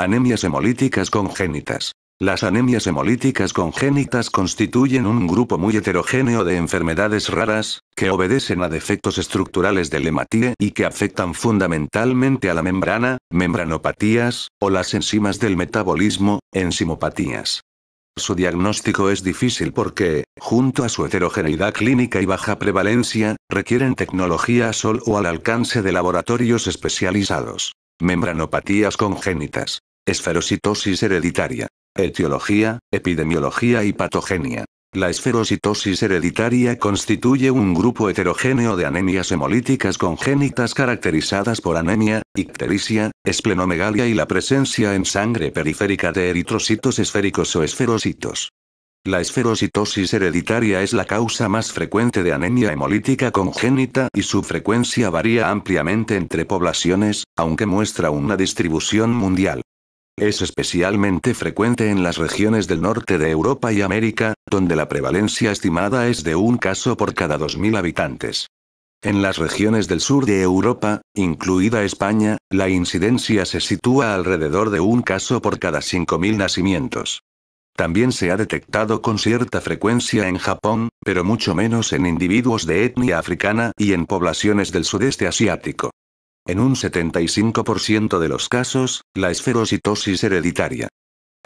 Anemias hemolíticas congénitas. Las anemias hemolíticas congénitas constituyen un grupo muy heterogéneo de enfermedades raras, que obedecen a defectos estructurales del hematíe y que afectan fundamentalmente a la membrana, membranopatías, o las enzimas del metabolismo, enzimopatías. Su diagnóstico es difícil porque, junto a su heterogeneidad clínica y baja prevalencia, requieren tecnología solo al alcance de laboratorios especializados. Membranopatías congénitas. Esferocitosis hereditaria. Etiología, epidemiología y patogenia. La esferocitosis hereditaria constituye un grupo heterogéneo de anemias hemolíticas congénitas caracterizadas por anemia, ictericia, esplenomegalia y la presencia en sangre periférica de eritrocitos esféricos o esferocitos. La esferocitosis hereditaria es la causa más frecuente de anemia hemolítica congénita y su frecuencia varía ampliamente entre poblaciones, aunque muestra una distribución mundial. Es especialmente frecuente en las regiones del norte de Europa y América, donde la prevalencia estimada es de un caso por cada 2.000 habitantes. En las regiones del sur de Europa, incluida España, la incidencia se sitúa alrededor de un caso por cada 5.000 nacimientos. También se ha detectado con cierta frecuencia en Japón, pero mucho menos en individuos de etnia africana y en poblaciones del sudeste asiático. En un 75% de los casos, la esferocitosis hereditaria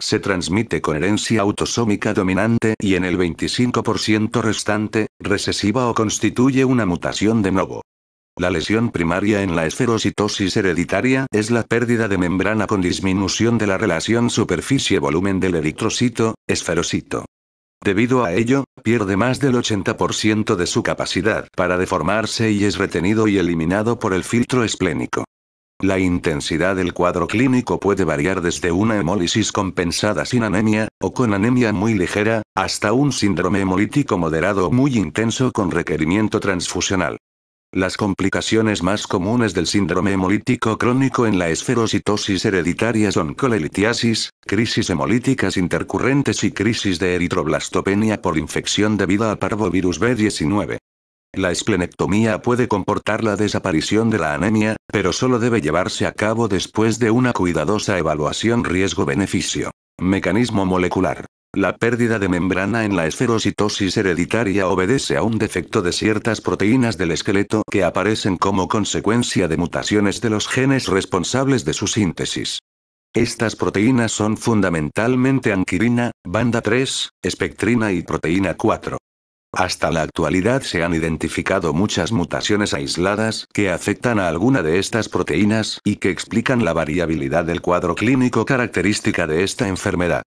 se transmite con herencia autosómica dominante y en el 25% restante, recesiva o constituye una mutación de novo. La lesión primaria en la esferocitosis hereditaria es la pérdida de membrana con disminución de la relación superficie-volumen del eritrocito, esferocito. Debido a ello, pierde más del 80% de su capacidad para deformarse y es retenido y eliminado por el filtro esplénico. La intensidad del cuadro clínico puede variar desde una hemólisis compensada sin anemia, o con anemia muy ligera, hasta un síndrome hemolítico moderado o muy intenso con requerimiento transfusional. Las complicaciones más comunes del síndrome hemolítico crónico en la esferocitosis hereditaria son colelitiasis, crisis hemolíticas intercurrentes y crisis de eritroblastopenia por infección debida a parvovirus B19. La esplenectomía puede comportar la desaparición de la anemia, pero solo debe llevarse a cabo después de una cuidadosa evaluación riesgo-beneficio. Mecanismo molecular. La pérdida de membrana en la esferocitosis hereditaria obedece a un defecto de ciertas proteínas del esqueleto que aparecen como consecuencia de mutaciones de los genes responsables de su síntesis. Estas proteínas son fundamentalmente anquirina, banda 3, espectrina y proteína 4. Hasta la actualidad se han identificado muchas mutaciones aisladas que afectan a alguna de estas proteínas y que explican la variabilidad del cuadro clínico característica de esta enfermedad.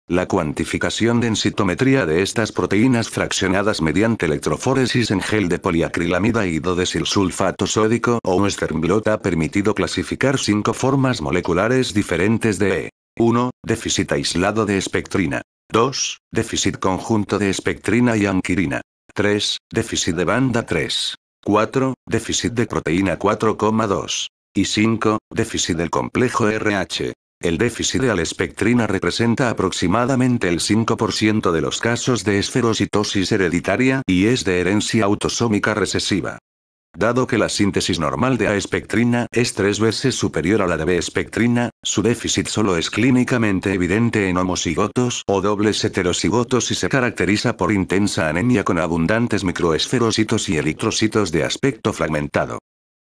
La cuantificación densitometría de estas proteínas fraccionadas mediante electroforesis en gel de poliacrilamida y iodesilsulfato sódico o Western blot ha permitido clasificar 5 formas moleculares diferentes de 1. Déficit aislado de espectrina. 2. Déficit conjunto de espectrina y anquirina. 3. Déficit de banda 3. 4. Déficit de proteína 4,2. Y 5. Déficit del complejo RH. El déficit de alespectrina representa aproximadamente el 5% de los casos de esferocitosis hereditaria y es de herencia autosómica recesiva. Dado que la síntesis normal de A-espectrina es 3 veces superior a la de B-espectrina, su déficit solo es clínicamente evidente en homocigotos o dobles heterocigotos y se caracteriza por intensa anemia con abundantes microesferocitos y eritrocitos de aspecto fragmentado.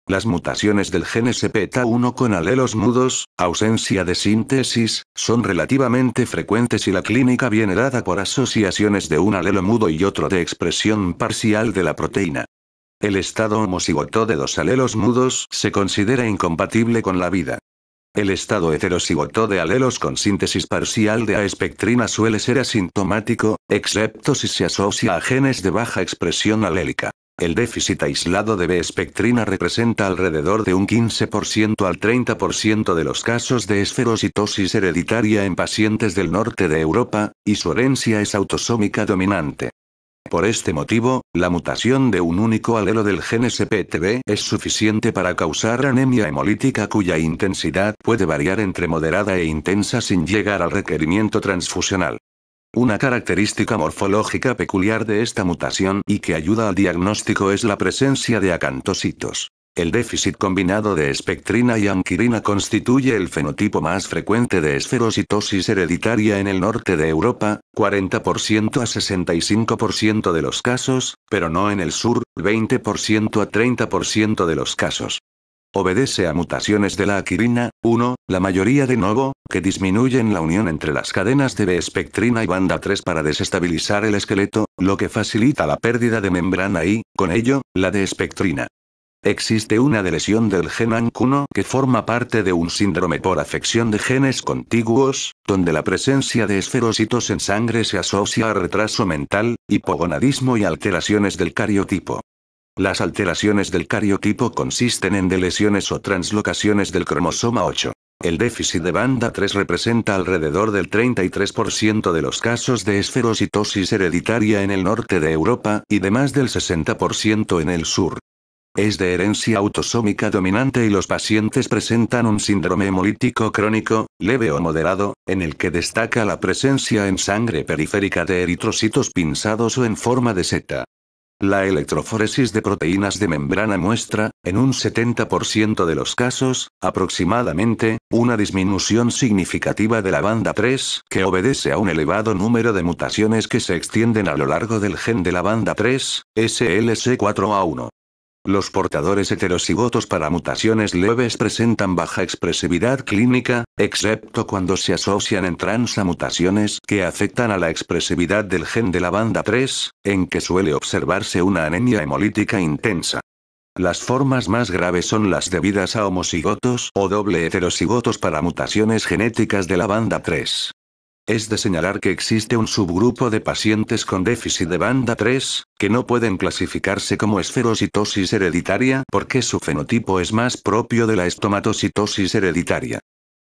Las mutaciones del gen SPTA1 con alelos mudos, ausencia de síntesis, son relativamente frecuentes y la clínica viene dada por asociaciones de un alelo mudo y otro de expresión parcial de la proteína. El estado homocigoto de 2 alelos mudos se considera incompatible con la vida. El estado heterocigoto de alelos con síntesis parcial de A-espectrina suele ser asintomático, excepto si se asocia a genes de baja expresión alélica. El déficit aislado de B-espectrina representa alrededor de un 15% al 30% de los casos de esferocitosis hereditaria en pacientes del norte de Europa, y su herencia es autosómica dominante. Por este motivo, la mutación de un único alelo del gen SPTB es suficiente para causar anemia hemolítica cuya intensidad puede variar entre moderada e intensa sin llegar al requerimiento transfusional. Una característica morfológica peculiar de esta mutación y que ayuda al diagnóstico es la presencia de acantocitos. El déficit combinado de espectrina y anquirina constituye el fenotipo más frecuente de esferocitosis hereditaria en el norte de Europa, 40% a 65% de los casos, pero no en el sur, 20% a 30% de los casos. Obedece a mutaciones de la anquirina, 1, la mayoría de novo, que disminuyen la unión entre las cadenas de B-espectrina y banda 3 para desestabilizar el esqueleto, lo que facilita la pérdida de membrana y, con ello, la de espectrina. Existe una lesión del gen ANC1 que forma parte de un síndrome por afección de genes contiguos, donde la presencia de esferocitos en sangre se asocia a retraso mental, hipogonadismo y alteraciones del cariotipo. Las alteraciones del cariotipo consisten en deleciones o translocaciones del cromosoma 8. El déficit de banda 3 representa alrededor del 33% de los casos de esferocitosis hereditaria en el norte de Europa y de más del 60% en el sur. Es de herencia autosómica dominante y los pacientes presentan un síndrome hemolítico crónico, leve o moderado, en el que destaca la presencia en sangre periférica de eritrocitos pinzados o en forma de seta. La electroforesis de proteínas de membrana muestra, en un 70% de los casos, aproximadamente, una disminución significativa de la banda 3, que obedece a un elevado número de mutaciones que se extienden a lo largo del gen de la banda 3, SLC4A1. Los portadores heterocigotos para mutaciones leves presentan baja expresividad clínica, excepto cuando se asocian en transamutaciones que afectan a la expresividad del gen de la banda 3, en que suele observarse una anemia hemolítica intensa. Las formas más graves son las debidas a homocigotos o doble heterocigotos para mutaciones genéticas de la banda 3. Es de señalar que existe un subgrupo de pacientes con déficit de banda 3, que no pueden clasificarse como esferocitosis hereditaria porque su fenotipo es más propio de la estomatocitosis hereditaria.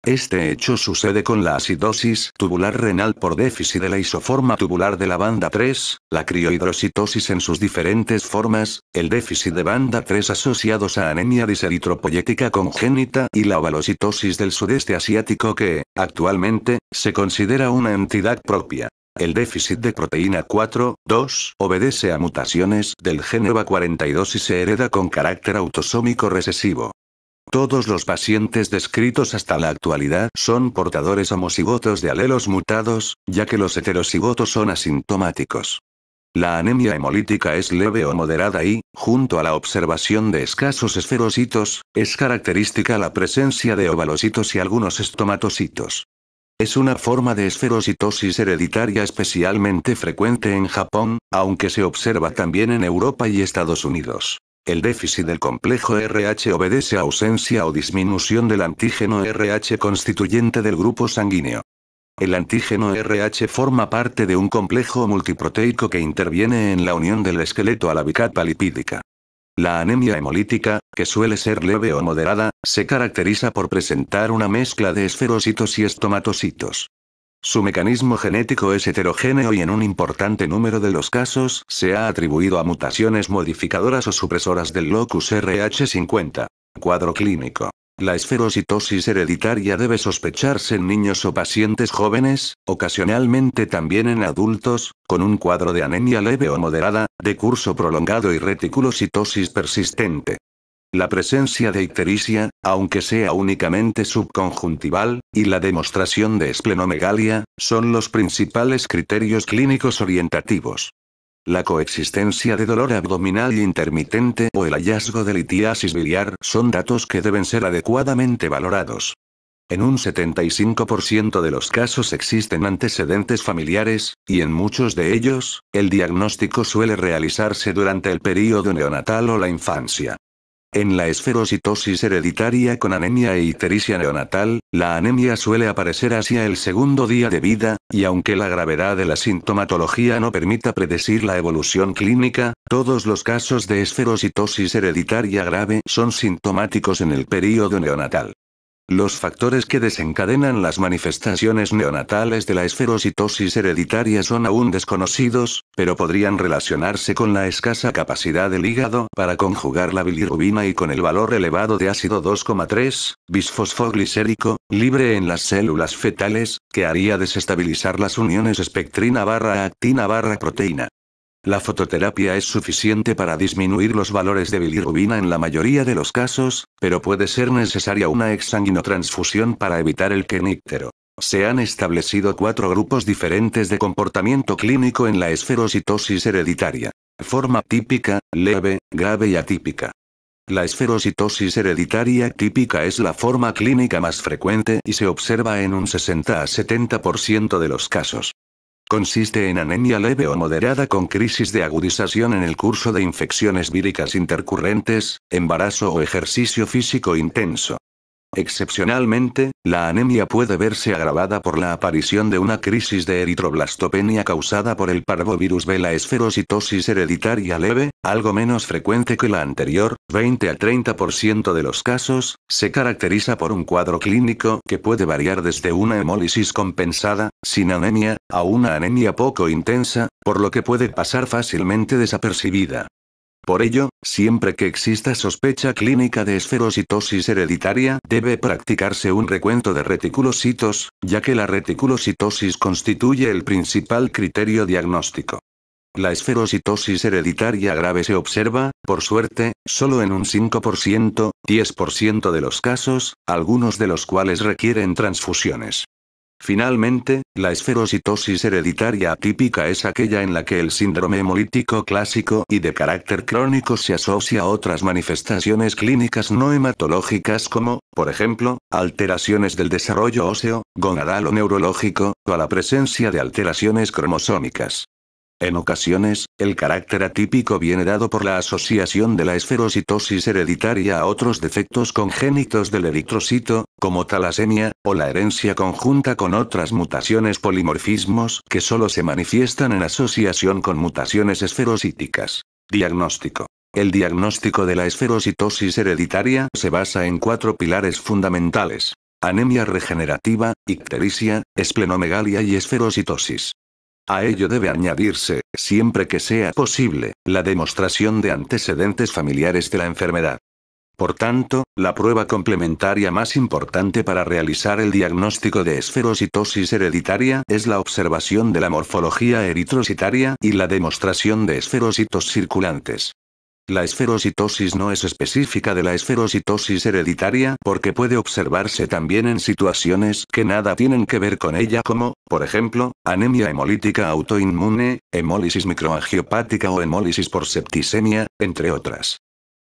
Este hecho sucede con la acidosis tubular renal por déficit de la isoforma tubular de la banda 3, la criohidrocitosis en sus diferentes formas, el déficit de banda 3 asociados a anemia diseritropoyética congénita y la ovalocitosis del sudeste asiático que, actualmente, se considera una entidad propia. El déficit de proteína 4,2 obedece a mutaciones del gen EVA42 y se hereda con carácter autosómico recesivo. Todos los pacientes descritos hasta la actualidad son portadores homocigotos de alelos mutados, ya que los heterocigotos son asintomáticos. La anemia hemolítica es leve o moderada y, junto a la observación de escasos esferocitos, es característica la presencia de ovalocitos y algunos estomatocitos. Es una forma de esferocitosis hereditaria especialmente frecuente en Japón, aunque se observa también en Europa y Estados Unidos. El déficit del complejo RH obedece a ausencia o disminución del antígeno RH constituyente del grupo sanguíneo. El antígeno RH forma parte de un complejo multiproteico que interviene en la unión del esqueleto a la bicapa lipídica. La anemia hemolítica, que suele ser leve o moderada, se caracteriza por presentar una mezcla de esferocitos y estomatocitos. Su mecanismo genético es heterogéneo y en un importante número de los casos se ha atribuido a mutaciones modificadoras o supresoras del locus RH50. Cuadro clínico. La esferocitosis hereditaria debe sospecharse en niños o pacientes jóvenes, ocasionalmente también en adultos, con un cuadro de anemia leve o moderada, de curso prolongado y reticulocitosis persistente. La presencia de ictericia, aunque sea únicamente subconjuntival, y la demostración de esplenomegalia, son los principales criterios clínicos orientativos. La coexistencia de dolor abdominal intermitente o el hallazgo de litiasis biliar son datos que deben ser adecuadamente valorados. En un 75% de los casos existen antecedentes familiares, y en muchos de ellos, el diagnóstico suele realizarse durante el período neonatal o la infancia. En la esferocitosis hereditaria con anemia e ictericia neonatal, la anemia suele aparecer hacia el segundo día de vida, y aunque la gravedad de la sintomatología no permita predecir la evolución clínica, todos los casos de esferocitosis hereditaria grave son sintomáticos en el período neonatal. Los factores que desencadenan las manifestaciones neonatales de la esferocitosis hereditaria son aún desconocidos, pero podrían relacionarse con la escasa capacidad del hígado para conjugar la bilirrubina y con el valor elevado de ácido 2,3, bisfosfoglicérico, libre en las células fetales, que haría desestabilizar las uniones espectrina-actina-proteína. La fototerapia es suficiente para disminuir los valores de bilirrubina en la mayoría de los casos, pero puede ser necesaria una exsanguinotransfusión para evitar el keníctero. Se han establecido 4 grupos diferentes de comportamiento clínico en la esferocitosis hereditaria. Forma típica, leve, grave y atípica. La esferocitosis hereditaria típica es la forma clínica más frecuente y se observa en un 60 a 70% de los casos. Consiste en anemia leve o moderada con crisis de agudización en el curso de infecciones víricas intercurrentes, embarazo o ejercicio físico intenso. Excepcionalmente, la anemia puede verse agravada por la aparición de una crisis de eritroblastopenia causada por el parvovirus B. La esferocitosis hereditaria leve, algo menos frecuente que la anterior, 20 a 30% de los casos, se caracteriza por un cuadro clínico que puede variar desde una hemólisis compensada, sin anemia, a una anemia poco intensa, por lo que puede pasar fácilmente desapercibida. Por ello, siempre que exista sospecha clínica de esferocitosis hereditaria, debe practicarse un recuento de reticulocitos, ya que la reticulocitosis constituye el principal criterio diagnóstico. La esferocitosis hereditaria grave se observa, por suerte, solo en un 5%, 10% de los casos, algunos de los cuales requieren transfusiones. Finalmente, la esferocitosis hereditaria atípica es aquella en la que el síndrome hemolítico clásico y de carácter crónico se asocia a otras manifestaciones clínicas no hematológicas como, por ejemplo, alteraciones del desarrollo óseo, gonadal o neurológico, o a la presencia de alteraciones cromosómicas. En ocasiones, el carácter atípico viene dado por la asociación de la esferocitosis hereditaria a otros defectos congénitos del eritrocito, como talasemia, o la herencia conjunta con otras mutaciones polimorfismos que solo se manifiestan en asociación con mutaciones esferocíticas. Diagnóstico. El diagnóstico de la esferocitosis hereditaria se basa en 4 pilares fundamentales: anemia regenerativa, ictericia, esplenomegalia y esferocitosis. A ello debe añadirse, siempre que sea posible, la demostración de antecedentes familiares de la enfermedad. Por tanto, la prueba complementaria más importante para realizar el diagnóstico de esferocitosis hereditaria es la observación de la morfología eritrocitaria y la demostración de esferocitos circulantes. La esferocitosis no es específica de la esferocitosis hereditaria porque puede observarse también en situaciones que nada tienen que ver con ella como, por ejemplo, anemia hemolítica autoinmune, hemólisis microangiopática o hemólisis por septicemia, entre otras.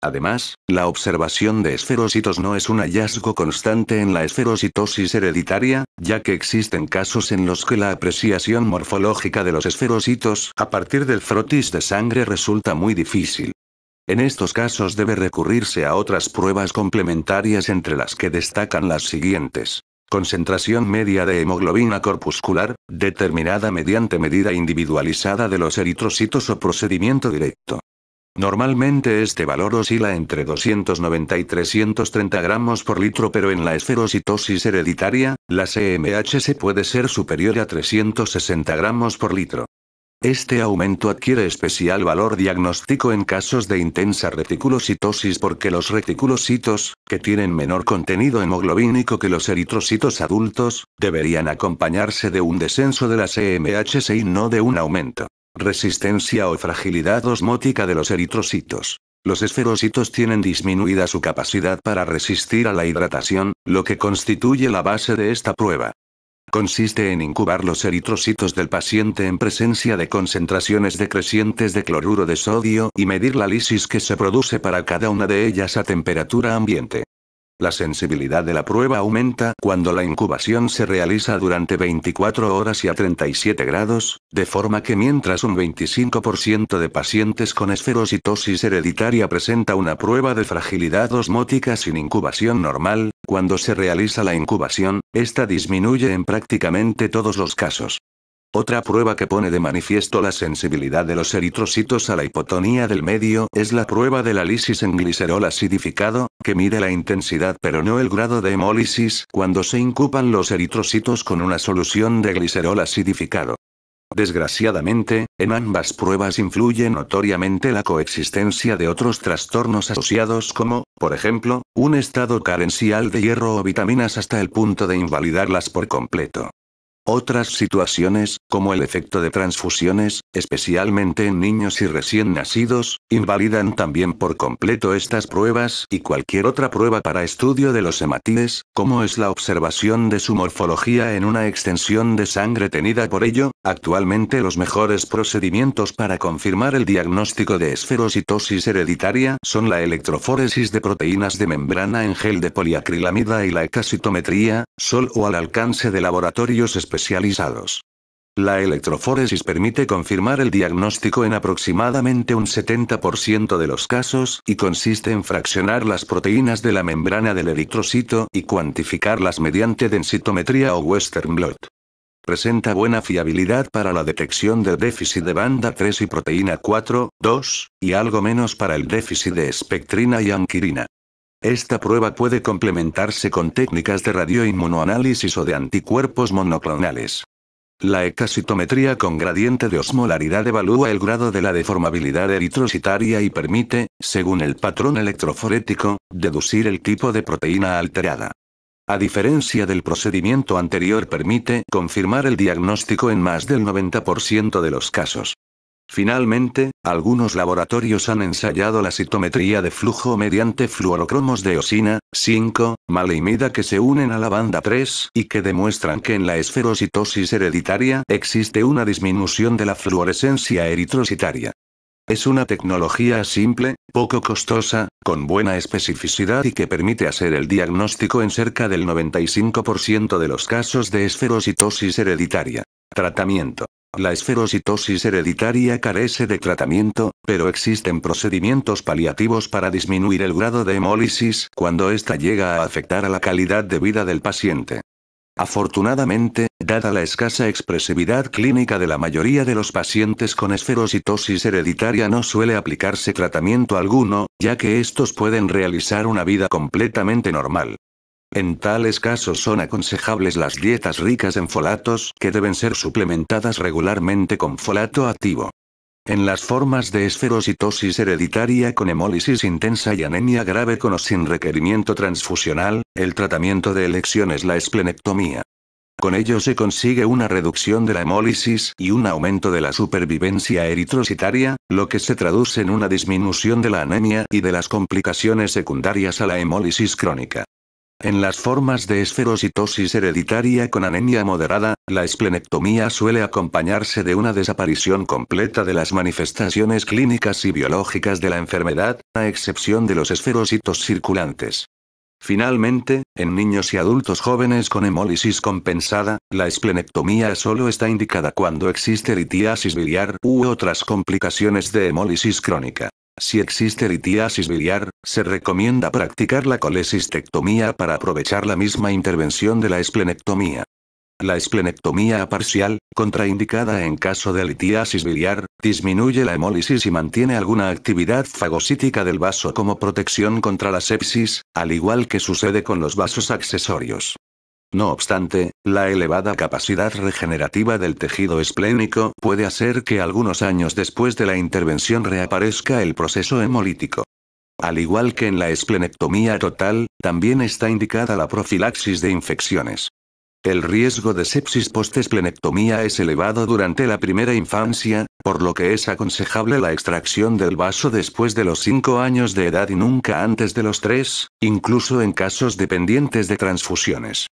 Además, la observación de esferocitos no es un hallazgo constante en la esferocitosis hereditaria, ya que existen casos en los que la apreciación morfológica de los esferocitos a partir del frotis de sangre resulta muy difícil. En estos casos debe recurrirse a otras pruebas complementarias entre las que destacan las siguientes. Concentración media de hemoglobina corpuscular, determinada mediante medida individualizada de los eritrocitos o procedimiento directo. Normalmente este valor oscila entre 290 y 330 gramos por litro, pero en la esferocitosis hereditaria, la CMHC puede ser superior a 360 gramos por litro. Este aumento adquiere especial valor diagnóstico en casos de intensa reticulocitosis porque los reticulocitos, que tienen menor contenido hemoglobínico que los eritrocitos adultos, deberían acompañarse de un descenso de la CMHC y no de un aumento. Resistencia o fragilidad osmótica de los eritrocitos. Los esferocitos tienen disminuida su capacidad para resistir a la hidratación, lo que constituye la base de esta prueba. Consiste en incubar los eritrocitos del paciente en presencia de concentraciones decrecientes de cloruro de sodio y medir la lisis que se produce para cada una de ellas a temperatura ambiente. La sensibilidad de la prueba aumenta cuando la incubación se realiza durante 24 horas y a 37 grados, de forma que mientras un 25% de pacientes con esferocitosis hereditaria presenta una prueba de fragilidad osmótica sin incubación normal, cuando se realiza la incubación, esta disminuye en prácticamente todos los casos. Otra prueba que pone de manifiesto la sensibilidad de los eritrocitos a la hipotonía del medio es la prueba de la lisis en glicerol acidificado, que mide la intensidad pero no el grado de hemólisis cuando se incuban los eritrocitos con una solución de glicerol acidificado. Desgraciadamente, en ambas pruebas influye notoriamente la coexistencia de otros trastornos asociados como, por ejemplo, un estado carencial de hierro o vitaminas hasta el punto de invalidarlas por completo. Otras situaciones, como el efecto de transfusiones, especialmente en niños y recién nacidos, invalidan también por completo estas pruebas y cualquier otra prueba para estudio de los hematíes, como es la observación de su morfología en una extensión de sangre tenida. Por ello, actualmente los mejores procedimientos para confirmar el diagnóstico de esferocitosis hereditaria son la electroforesis de proteínas de membrana en gel de poliacrilamida y la ecacitometría, solo al alcance de laboratorios especializados. La electroforesis permite confirmar el diagnóstico en aproximadamente un 70% de los casos y consiste en fraccionar las proteínas de la membrana del eritrocito y cuantificarlas mediante densitometría o Western blot. Presenta buena fiabilidad para la detección del déficit de banda 3 y proteína 4, 2, y algo menos para el déficit de espectrina y anquirina. Esta prueba puede complementarse con técnicas de radioinmunoanálisis o de anticuerpos monoclonales. La ecacitometría con gradiente de osmolaridad evalúa el grado de la deformabilidad eritrocitaria y permite, según el patrón electroforético, deducir el tipo de proteína alterada. A diferencia del procedimiento anterior, permite confirmar el diagnóstico en más del 90% de los casos. Finalmente, algunos laboratorios han ensayado la citometría de flujo mediante fluorocromos de eosina, 5, maleimida que se unen a la banda 3 y que demuestran que en la esferocitosis hereditaria existe una disminución de la fluorescencia eritrocitaria. Es una tecnología simple, poco costosa, con buena especificidad y que permite hacer el diagnóstico en cerca del 95% de los casos de esferocitosis hereditaria. Tratamiento. La esferocitosis hereditaria carece de tratamiento, pero existen procedimientos paliativos para disminuir el grado de hemólisis cuando ésta llega a afectar a la calidad de vida del paciente. Afortunadamente, dada la escasa expresividad clínica de la mayoría de los pacientes con esferocitosis hereditaria, no suele aplicarse tratamiento alguno, ya que estos pueden realizar una vida completamente normal. En tales casos son aconsejables las dietas ricas en folatos, que deben ser suplementadas regularmente con folato activo. En las formas de esferocitosis hereditaria con hemólisis intensa y anemia grave con o sin requerimiento transfusional, el tratamiento de elección es la esplenectomía. Con ello se consigue una reducción de la hemólisis y un aumento de la supervivencia eritrocitaria, lo que se traduce en una disminución de la anemia y de las complicaciones secundarias a la hemólisis crónica. En las formas de esferocitosis hereditaria con anemia moderada, la esplenectomía suele acompañarse de una desaparición completa de las manifestaciones clínicas y biológicas de la enfermedad, a excepción de los esferocitos circulantes. Finalmente, en niños y adultos jóvenes con hemólisis compensada, la esplenectomía solo está indicada cuando existe litiasis biliar u otras complicaciones de hemólisis crónica. Si existe litiasis biliar, se recomienda practicar la colecistectomía para aprovechar la misma intervención de la esplenectomía. La esplenectomía parcial, contraindicada en caso de litiasis biliar, disminuye la hemólisis y mantiene alguna actividad fagocítica del vaso como protección contra la sepsis, al igual que sucede con los vasos accesorios. No obstante, la elevada capacidad regenerativa del tejido esplénico puede hacer que algunos años después de la intervención reaparezca el proceso hemolítico. Al igual que en la esplenectomía total, también está indicada la profilaxis de infecciones. El riesgo de sepsis post-esplenectomía es elevado durante la primera infancia, por lo que es aconsejable la extracción del vaso después de los 5 años de edad y nunca antes de los 3, incluso en casos dependientes de transfusiones.